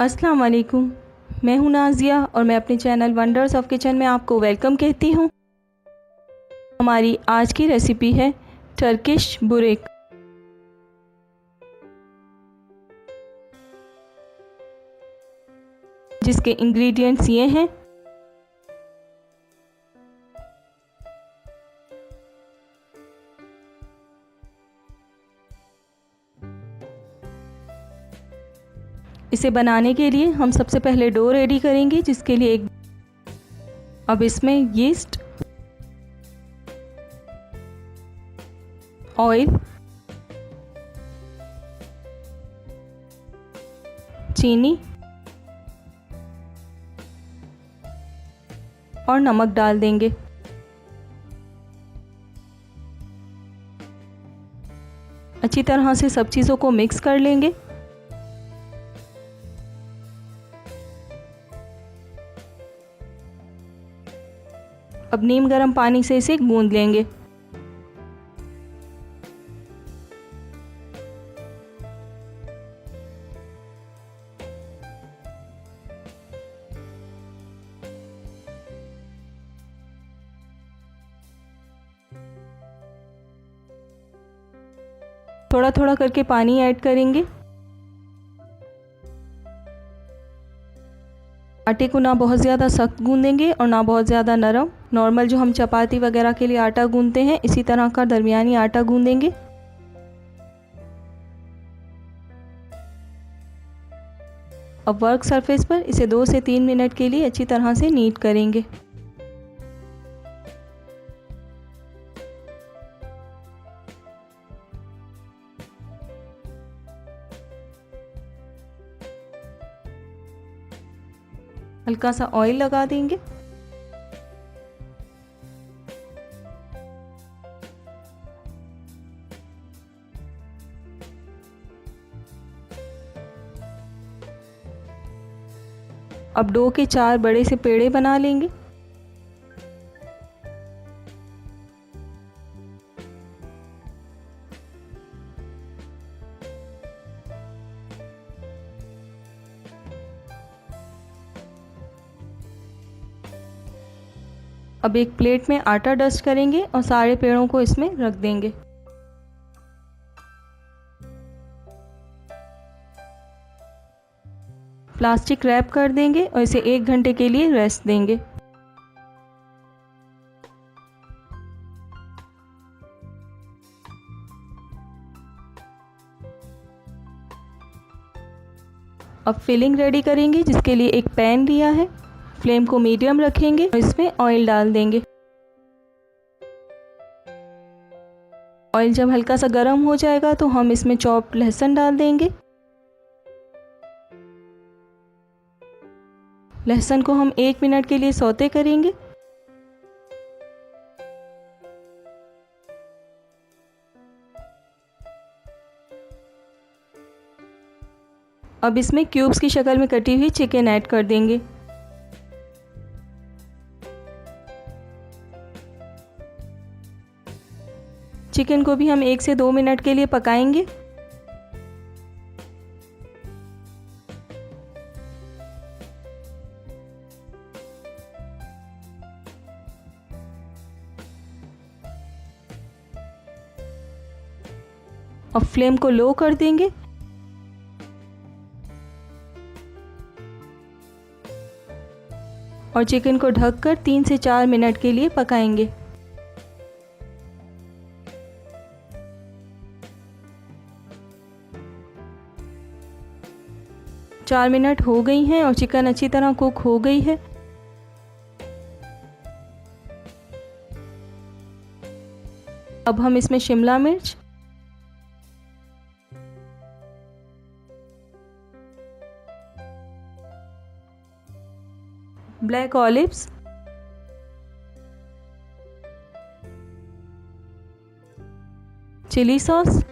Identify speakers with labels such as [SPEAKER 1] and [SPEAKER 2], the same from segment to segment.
[SPEAKER 1] अस्सलाम वालेकुम। मैं हूं नाज़िया और मैं अपने चैनल वंडर्स ऑफ किचन में आपको वेलकम कहती हूं। हमारी आज की रेसिपी है टर्किश बुरेक। जिसके इंग्रेडिएंट्स ये हैं। इसे बनाने के लिए हम सबसे पहले डो रेडी करेंगे, जिसके लिए अब इसमें यीस्ट, ऑयल, चीनी और नमक डाल देंगे। अच्छी तरह से सब चीज़ों को मिक्स कर लेंगे। अब नीम गर्म पानी से इसे गूंद लेंगे। थोड़ा थोड़ा करके पानी ऐड करेंगे। आटे को ना बहुत ज़्यादा सख्त गूंदेंगे और ना बहुत ज़्यादा नरम। नॉर्मल जो हम चपाती वगैरह के लिए आटा गूंदते हैं, इसी तरह का दरमियानी आटा गूंदेंगे। अब वर्क सरफेस पर इसे 2 से 3 मिनट के लिए अच्छी तरह से नीट करेंगे। हल्का सा ऑयल लगा देंगे। अब डो के 4 बड़े से पेड़े बना लेंगे। अब एक प्लेट में आटा डस्ट करेंगे और सारे पेड़ों को इसमें रख देंगे। प्लास्टिक रैप कर देंगे और इसे 1 घंटे के लिए रेस्ट देंगे। अब फिलिंग रेडी करेंगे, जिसके लिए एक पैन लिया है। फ्लेम को मीडियम रखेंगे और इसमें ऑयल डाल देंगे। ऑयल जब हल्का सा गर्म हो जाएगा तो हम इसमें चॉप्ड लहसुन डाल देंगे। लहसुन को हम 1 मिनट के लिए सौते करेंगे। अब इसमें क्यूब्स की शक्ल में कटी हुई चिकन ऐड कर देंगे। चिकन को भी हम 1 से 2 मिनट के लिए पकाएंगे। अब फ्लेम को लो कर देंगे। और चिकन को ढककर 3 से 4 मिनट के लिए पकाएंगे। चार मिनट हो गई हैं और चिकन अच्छी तरह कुक हो गई है। अब हम इसमें शिमला मिर्च, black olives, chili sauce,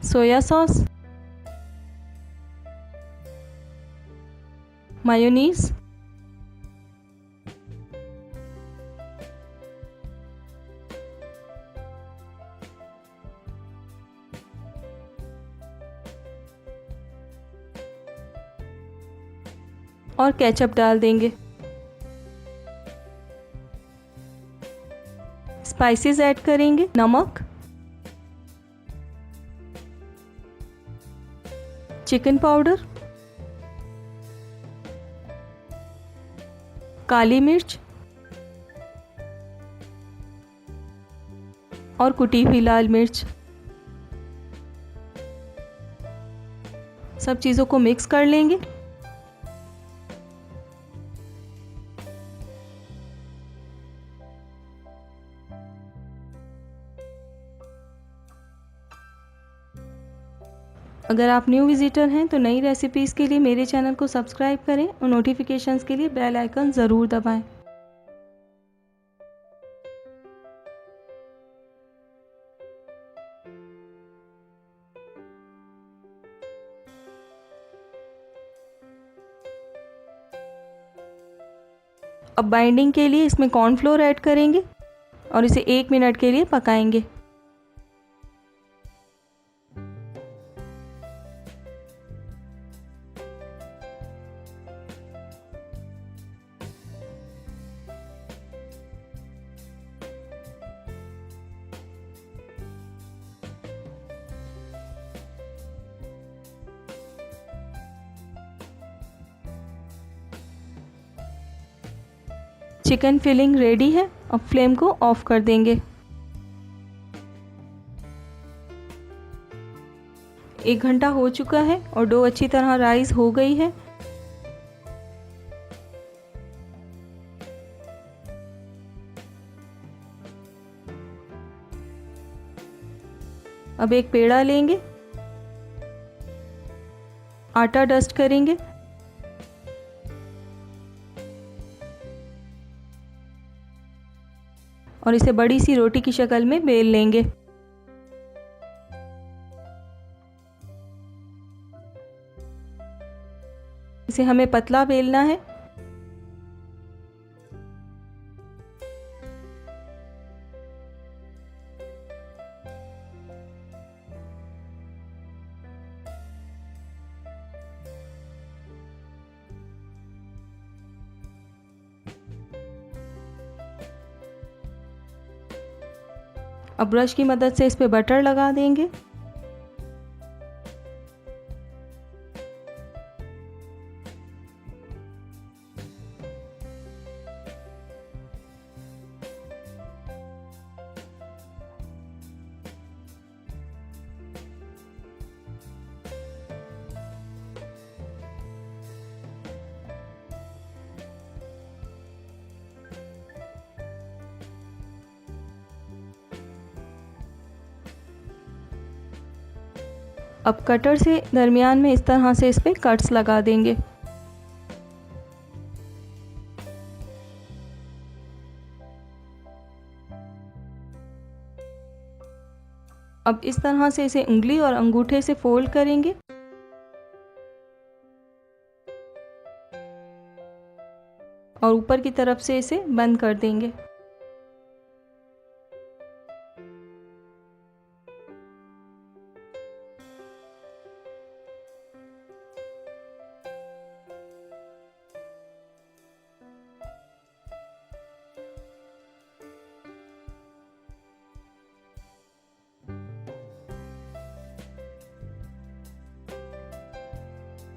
[SPEAKER 1] soya sauce, mayonnaise, और केचप डाल देंगे। स्पाइसेस ऐड करेंगे, नमक, चिकन पाउडर, काली मिर्च और कुटी हुई लाल मिर्च। सब चीज़ों को मिक्स कर लेंगे। अगर आप न्यू विजिटर हैं तो नई रेसिपीज़ के लिए मेरे चैनल को सब्सक्राइब करें और नोटिफिकेशंस के लिए बेल आइकन ज़रूर दबाएं। अब बाइंडिंग के लिए इसमें कॉर्नफ्लोर ऐड करेंगे और इसे 1 मिनट के लिए पकाएंगे। चिकन फिलिंग रेडी है। अब फ्लेम को ऑफ कर देंगे। 1 घंटा हो चुका है और डो अच्छी तरह राइज हो गई है। अब एक पेड़ा लेंगे, आटा डस्ट करेंगे और इसे बड़ी सी रोटी की शक्ल में बेल लेंगे। इसे हमें पतला बेलना है। अब ब्रश की मदद से इस पे बटर लगा देंगे। अब कटर से दरमियान में इस तरह से इस पे कट्स लगा देंगे। अब इस तरह से इसे उंगली और अंगूठे से फोल्ड करेंगे और ऊपर की तरफ से इसे बंद कर देंगे।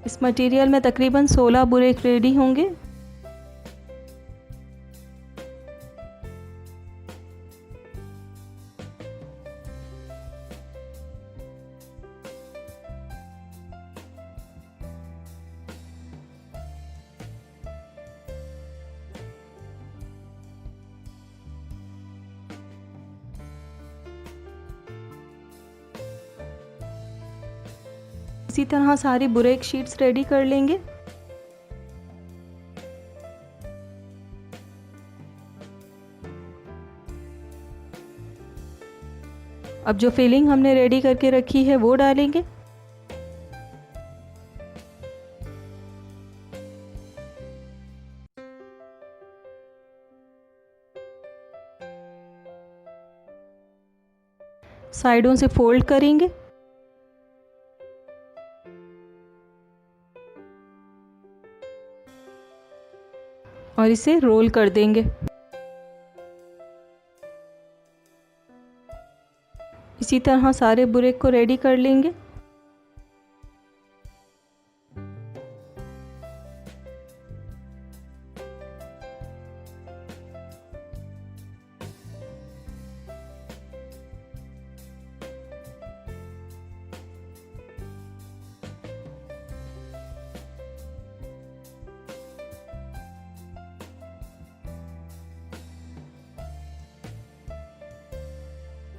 [SPEAKER 1] इस मटेरियल में तकरीबन 16 बुरेक रेडी होंगे। इसी तरह सारी बुरेक शीट्स रेडी कर लेंगे। अब जो फिलिंग हमने रेडी करके रखी है वो डालेंगे। साइडों से फोल्ड करेंगे। और इसे रोल कर देंगे। इसी तरह सारे बुरेक को रेडी कर लेंगे।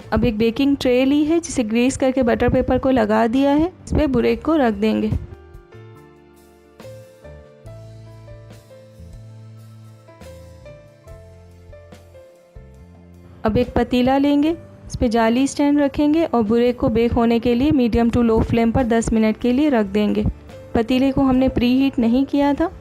[SPEAKER 1] अब एक बेकिंग ट्रे ली है जिसे ग्रीस करके बटर पेपर को लगा दिया है। इस पे बुरेक को रख देंगे। अब एक पतीला लेंगे, इस पे जाली स्टैंड रखेंगे और बुरेक को बेक होने के लिए मीडियम टू लो फ्लेम पर 10 मिनट के लिए रख देंगे। पतीले को हमने प्री हीट नहीं किया था।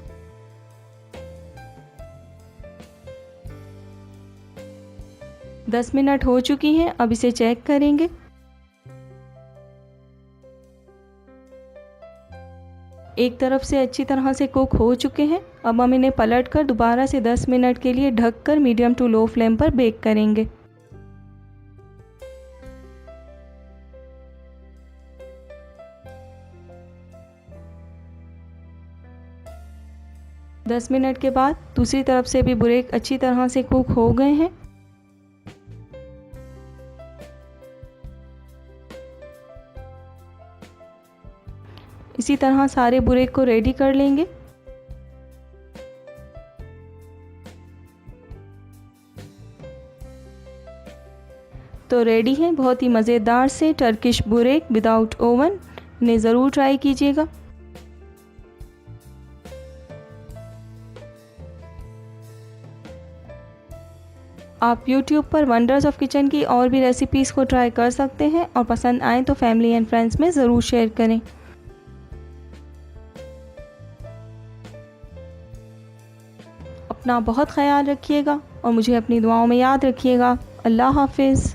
[SPEAKER 1] दस मिनट हो चुकी हैं। अब इसे चेक करेंगे। एक तरफ से अच्छी तरह से कुक हो चुके हैं। अब हम इन्हें पलटकर दोबारा से 10 मिनट के लिए ढककर मीडियम टू लो फ्लेम पर बेक करेंगे। दस मिनट के बाद दूसरी तरफ से भी बुरेक अच्छी तरह से कुक हो गए हैं। इसी तरह सारे बुरेक को रेडी कर लेंगे। तो रेडी है बहुत ही मज़ेदार से टर्किश बुरेक विदाउट ओवन। इन्हें ज़रूर ट्राई कीजिएगा। आप YouTube पर वंडर्स ऑफ किचन की और भी रेसिपीज़ को ट्राई कर सकते हैं और पसंद आए तो फैमिली एंड फ्रेंड्स में ज़रूर शेयर करें। अपना बहुत ख्याल रखिएगा और मुझे अपनी दुआओं में याद रखिएगा। अल्लाह हाफिज़।